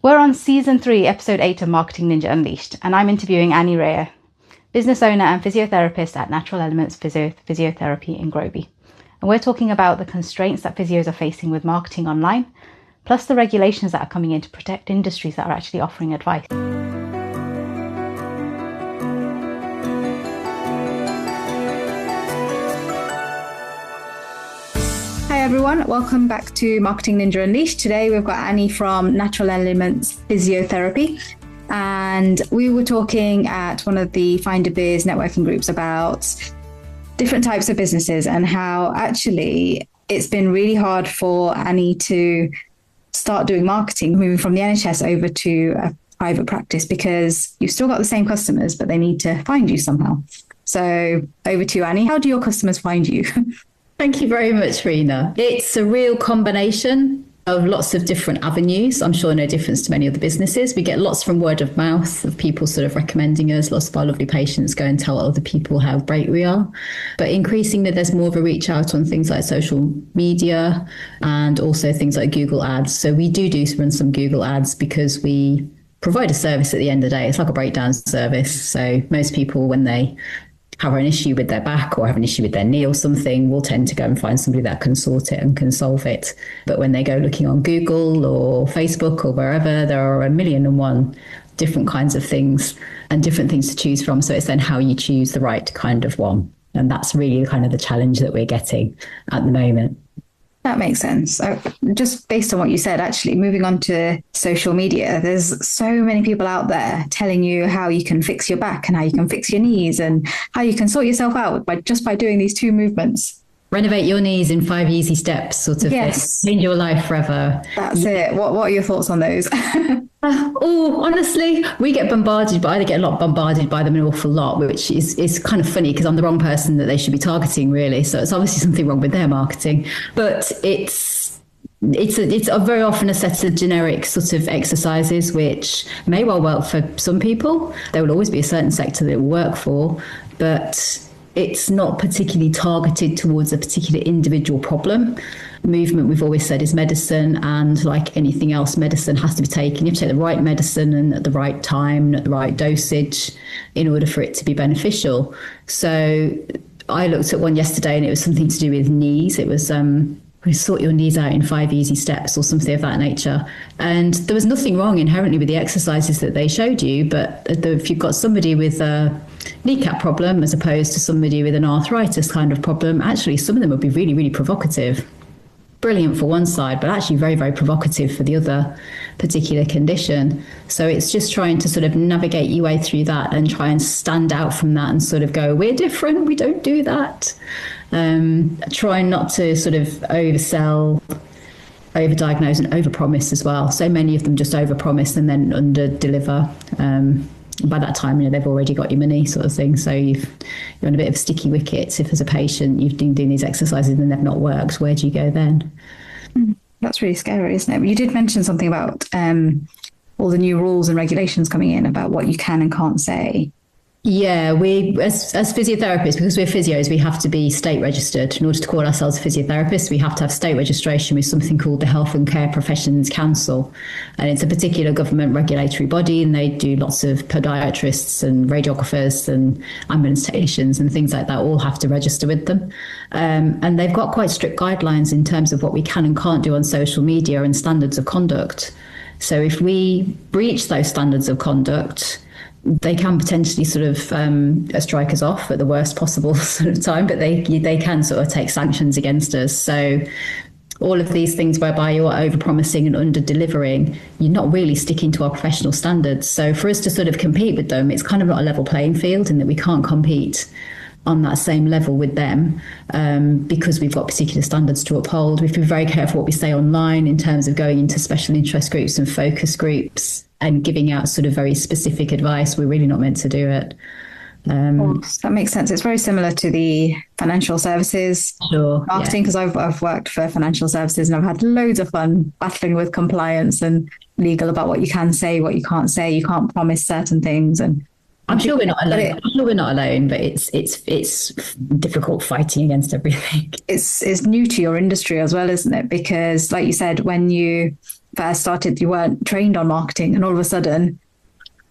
We're on season 3, episode 8 of Marketing Ninja Unleashed, and I'm interviewing Annie Rea, business owner and physiotherapist at Natural Elements Physiotherapy in Groby. And we're talking about the constraints that physios are facing with marketing online, plus the regulations that are coming in to protect industries that are actually offering advice. Hi everyone, welcome back to Marketing Ninja Unleashed. Today we've got Annie from Natural Elements Physiotherapy, and we were talking at one of the Find a Biz networking groups about different types of businesses and how actually it's been really hard for Annie to start doing marketing, moving from the NHS over to a private practice, because you've still got the same customers, but they need to find you somehow. So over to you, Annie. How do your customers find you? Thank you very much, Rena. It's a real combination of lots of different avenues. I'm sure no difference to many other businesses. We get lots from word of mouth of people sort of recommending us. Lots of our lovely patients go and tell other people how great we are. But increasingly, there's more of a reach out on things like social media and also things like Google Ads. So we do run some Google Ads because we provide a service at the end of the day. It's like a breakdown service. So most people, when they have an issue with their back or have an issue with their knee or something, will tend to go and find somebody that can sort it and can solve it. But when they go looking on Google or Facebook or wherever, there are 1,000,001 different kinds of things and different things to choose from. So it's then how you choose the right kind of one. And that's really kind of the challenge that we're getting at the moment. That makes sense. So just based on what you said, actually, moving on to social media, there's so many people out there telling you how you can fix your back and how you can fix your knees and how you can sort yourself out by doing these 2 movements. Renovate your knees in 5 easy steps, sort of. Yes. Change your life forever. That's it. What are your thoughts on those? Honestly, we get bombarded, but I get bombarded by them an awful lot, which is kind of funny because I'm the wrong person that they should be targeting, really. So it's obviously something wrong with their marketing. But it's very often a set of generic sort of exercises which may well work for some people. There will always be a certain sector that it will work for, but it's not particularly targeted towards a particular individual problem. Movement, we've always said, is medicine, and like anything else, medicine has to be taken. You have to take the right medicine and at the right time and at the right dosage in order for it to be beneficial. So I looked at one yesterday and it was something to do with knees. It was we sort your knees out in 5 easy steps or something of that nature. And there was nothing wrong inherently with the exercises that they showed you, but if you've got somebody with a kneecap problem as opposed to somebody with an arthritis kind of problem, actually some of them would be really, really provocative. Brilliant for one side, but actually very, very provocative for the other particular condition. So it's just trying to sort of navigate your way through that and try and stand out from that and sort of go, we're different, we don't do that. Trying not to sort of oversell, overdiagnose and overpromise as well. So many of them just overpromise and then underdeliver. By that time, they've already got your money, sort of thing. So you're on a bit of sticky wickets. If as a patient you've been doing these exercises and they've not worked, where do you go then? That's really scary, isn't it? You did mention something about all the new rules and regulations coming in about what you can and can't say. Yeah, we as physiotherapists, because we're physios, we have to be state registered. In order to call ourselves physiotherapists, we have to have state registration with something called the Health and Care Professions Council. And it's a particular government regulatory body, and they do lots of podiatrists and radiographers and ambulance technicians and things like that all have to register with them. And they've got quite strict guidelines in terms of what we can and can't do on social media and standards of conduct. So if we breach those standards of conduct, they can potentially sort of strike us off at the worst possible sort of time, but they can sort of take sanctions against us. So all of these things whereby you're over-promising and under-delivering, you're not really sticking to our professional standards. So for us to sort of compete with them, it's kind of not a level playing field in that we can't compete on that same level with them because we've got particular standards to uphold. We have to be very careful what we say online in terms of going into special interest groups and focus groups and giving out sort of very specific advice. We're really not meant to do it. That makes sense. It's very similar to the financial services marketing, because I've worked for financial services and I've had loads of fun battling with compliance and legal about what you can say, what you can't say. You can't promise certain things, and I'm sure we're not alone. But it's difficult fighting against everything. It's new to your industry as well, isn't it? Because, like you said, when you first started, you weren't trained on marketing, and all of a sudden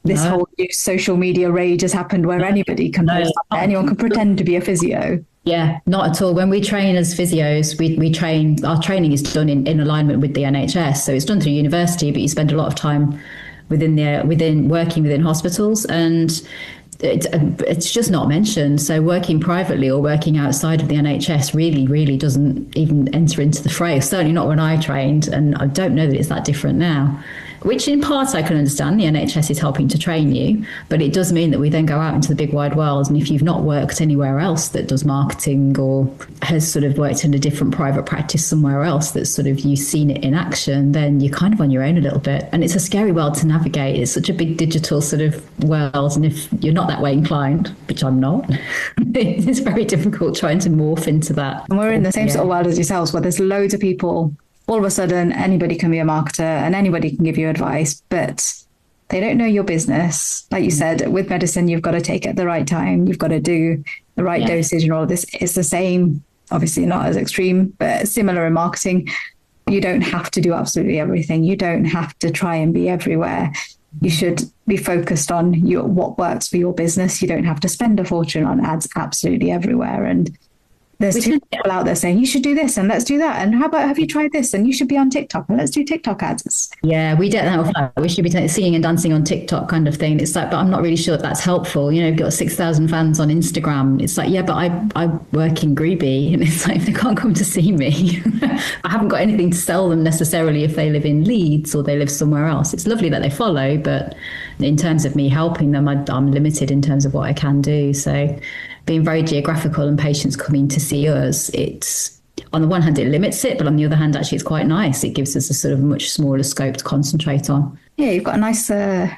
this whole new social media rage has happened where anybody can post, anyone can pretend to be a physio. Yeah, not at all. When we train as physios, we train, our training is done in alignment with the NHS. So it's done through university, but you spend a lot of time within working within hospitals, and it's just not mentioned. So working privately or working outside of the NHS really doesn't even enter into the fray. Certainly not when I trained, and I don't know that it's that different now. Which in part I can understand. The NHS is helping to train you, but it does mean that we then go out into the big wide world. And if you've not worked anywhere else that does marketing, or has sort of worked in a different private practice somewhere else that's sort of you've seen it in action, then you're kind of on your own a little bit. And it's a scary world to navigate. It's such a big digital sort of world. And if you're not that way inclined, which I'm not, it's very difficult trying to morph into that. And we're in the same sort of world as yourselves, where there's loads of people. All of a sudden, anybody can be a marketer and anybody can give you advice, but they don't know your business. Like you said, with medicine, you've got to take it at the right time. You've got to do the right dosage and all of this. It's the same, obviously not as extreme, but similar in marketing. You don't have to do absolutely everything. You don't have to try and be everywhere. You should be focused on what works for your business. You don't have to spend a fortune on ads absolutely everywhere. And there's two people out there saying, you should do this and let's do that. And how about, have you tried this? And you should be on TikTok and let's do TikTok ads. Yeah, we don't know. We should be singing and dancing on TikTok kind of thing. It's like, but I'm not really sure if that's helpful. You know, you've got 6,000 fans on Instagram. It's like, yeah, but I work in Groby, and it's like, they can't come to see me. I haven't got anything to sell them necessarily if they live in Leeds or they live somewhere else. It's lovely that they follow, but in terms of me helping them, I'm limited in terms of what I can do. So being very geographical and patients coming to see us, it's, on the one hand, it limits it, but on the other hand, actually, it's quite nice. It gives us a sort of much smaller scope to concentrate on. Yeah, you've got a nice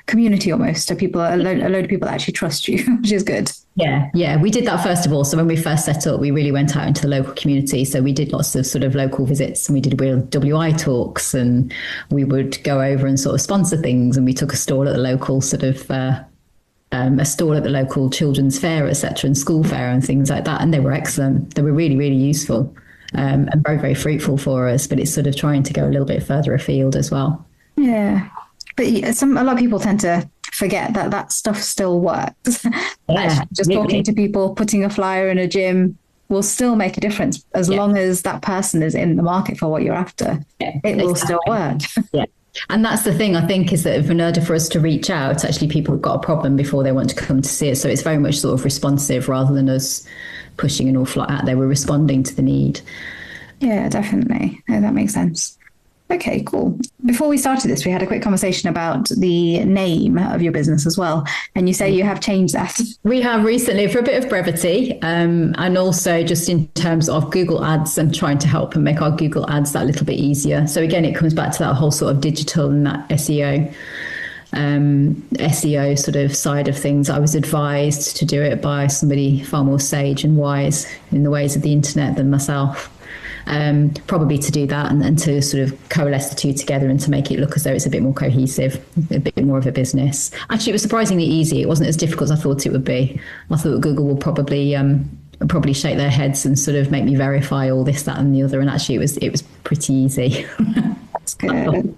community almost. So a load of people actually trust you, which is good. Yeah. We did that first of all. So when we first set up, we really went out into the local community. So we did lots of sort of local visits, and we did WI talks, and we would go over and sort of sponsor things. And we took a stall at the local sort of a stall at the local children's fair, etc., and school fair and things like that. And they were excellent. They were really useful and very, very fruitful for us. But it's sort of trying to go a little bit further afield as well. Yeah. But a lot of people tend to forget that stuff still works. Yeah, just talking to people, putting a flyer in a gym will still make a difference as long as that person is in the market for what you're after. Yeah, it will still work. Yeah. And that's the thing, I think, is that in order for us to reach out, actually people have got a problem before they want to come to see it. So it's very much sort of responsive rather than us pushing an awful lot out there. We're responding to the need. Yeah, definitely. No, that makes sense. Okay, cool. Before we started this, we had a quick conversation about the name of your business as well. And you say you have changed that. We have recently, for a bit of brevity, and also just in terms of Google Ads and trying to help and make our Google Ads that little bit easier. So again, it comes back to that whole sort of digital and that SEO sort of side of things. I was advised to do it by somebody far more sage and wise in the ways of the internet than myself. Probably to do that and to sort of coalesce the two together and to make it look as though it's a bit more cohesive, a bit more of a business. Actually, it was surprisingly easy. It wasn't as difficult as I thought it would be. I thought Google will probably shake their heads and sort of make me verify all this, that and the other. And actually, it was pretty easy. That's good.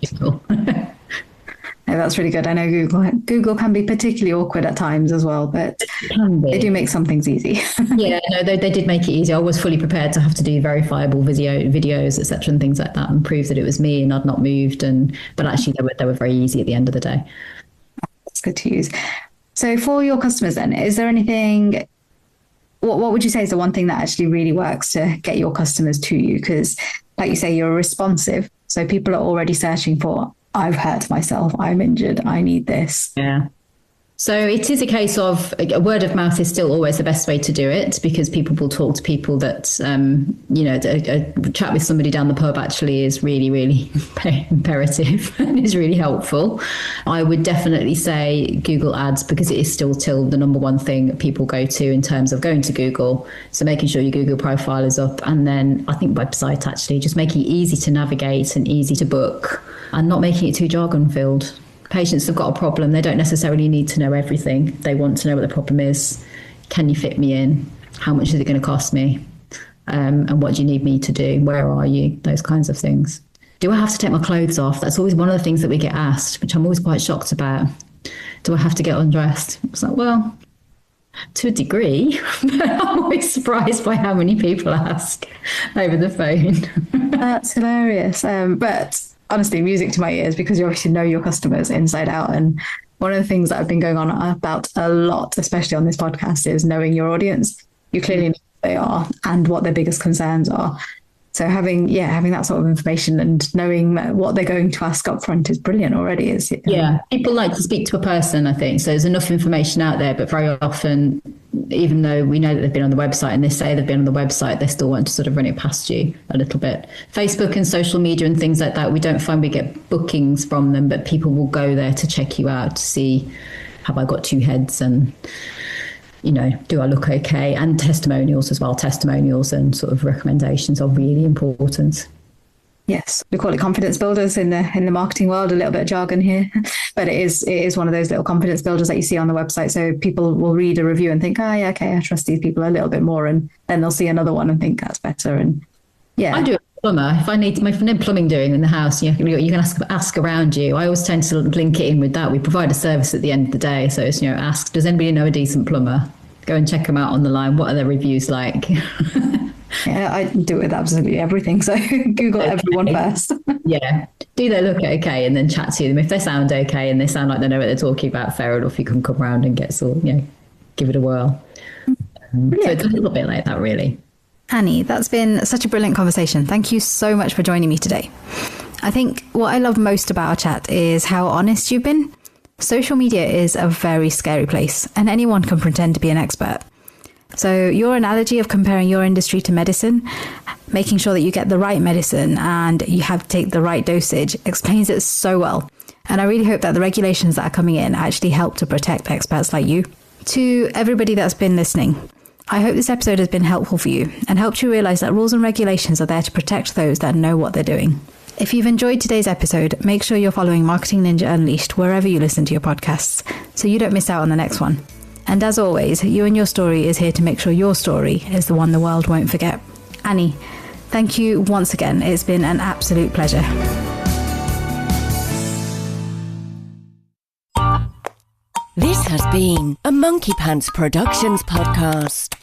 No, that's really good. I know Google can be particularly awkward at times as well, but they do make some things easy. Yeah, no, they did make it easy. I was fully prepared to have to do verifiable videos, etc., and things like that, and prove that it was me and I'd not moved. But actually, they were very easy at the end of the day. That's good to use. So, for your customers, then, is there anything? What would you say is the one thing that actually really works to get your customers to you? Because, like you say, you're responsive, so people are already searching for, I've hurt myself, I'm injured, I need this. Yeah. So it is a case of word of mouth is still always the best way to do it, because people will talk to people that, a chat with somebody down the pub actually is really imperative and is really helpful. I would definitely say Google Ads, because it is still the number one thing that people go to in terms of going to Google. So making sure your Google profile is up. And then I think website, actually, just making it easy to navigate and easy to book and not making it too jargon filled. Patients have got a problem. They don't necessarily need to know everything. They want to know what the problem is. Can you fit me in? How much is it going to cost me? And what do you need me to do? Where are you? Those kinds of things. do I have to take my clothes off? That's always one of the things that we get asked, which I'm always quite shocked about. Do I have to get undressed? It's like, well, to a degree, but I'm always surprised by how many people ask over the phone. That's hilarious. But honestly, music to my ears, because you obviously know your customers inside out. And one of the things that I've been going on about a lot, especially on this podcast, is knowing your audience. You clearly know who they are and what their biggest concerns are. So having that sort of information and knowing what they're going to ask up front is brilliant already. People like to speak to a person, I think. So there's enough information out there, but very often, even though we know that they've been on the website and they say they've been on the website, they still want to sort of run it past you a little bit. Facebook and social media and things like that, we don't find we get bookings from them, but people will go there to check you out to see, have I got two heads, and do I look okay? And testimonials as well. Testimonials and sort of recommendations are really important. Yes, we call it confidence builders in the marketing world, a little bit of jargon here, but it is one of those little confidence builders that you see on the website. So people will read a review and think, oh yeah, okay, I trust these people a little bit more, and then they'll see another one and think that's better. And yeah, I do a plumber. If I need plumbing doing in the house, you can ask around you. I always tend to link it in with that. We provide a service at the end of the day, so it's ask, does anybody know a decent plumber? Go and check them out on the line. What are their reviews like? Yeah, I do it with absolutely everything. So Google everyone first. Yeah. Do they look okay? And then chat to them. If they sound okay and they sound like they know what they're talking about, fair enough, you can come around and give it a whirl. So it's a little bit like that, really. Annie, that's been such a brilliant conversation. Thank you so much for joining me today. I think what I love most about our chat is how honest you've been. Social media is a very scary place, and anyone can pretend to be an expert. So your analogy of comparing your industry to medicine, making sure that you get the right medicine and you have to take the right dosage, explains it so well. And I really hope that the regulations that are coming in actually help to protect experts like you. To everybody that's been listening, I hope this episode has been helpful for you and helped you realize that rules and regulations are there to protect those that know what they're doing. If you've enjoyed today's episode, make sure you're following Marketing Ninja Unleashed wherever you listen to your podcasts, so you don't miss out on the next one. And as always, You and Your Story is here to make sure your story is the one the world won't forget. Annie, thank you once again. It's been an absolute pleasure. This has been a Monkey Pants Productions podcast.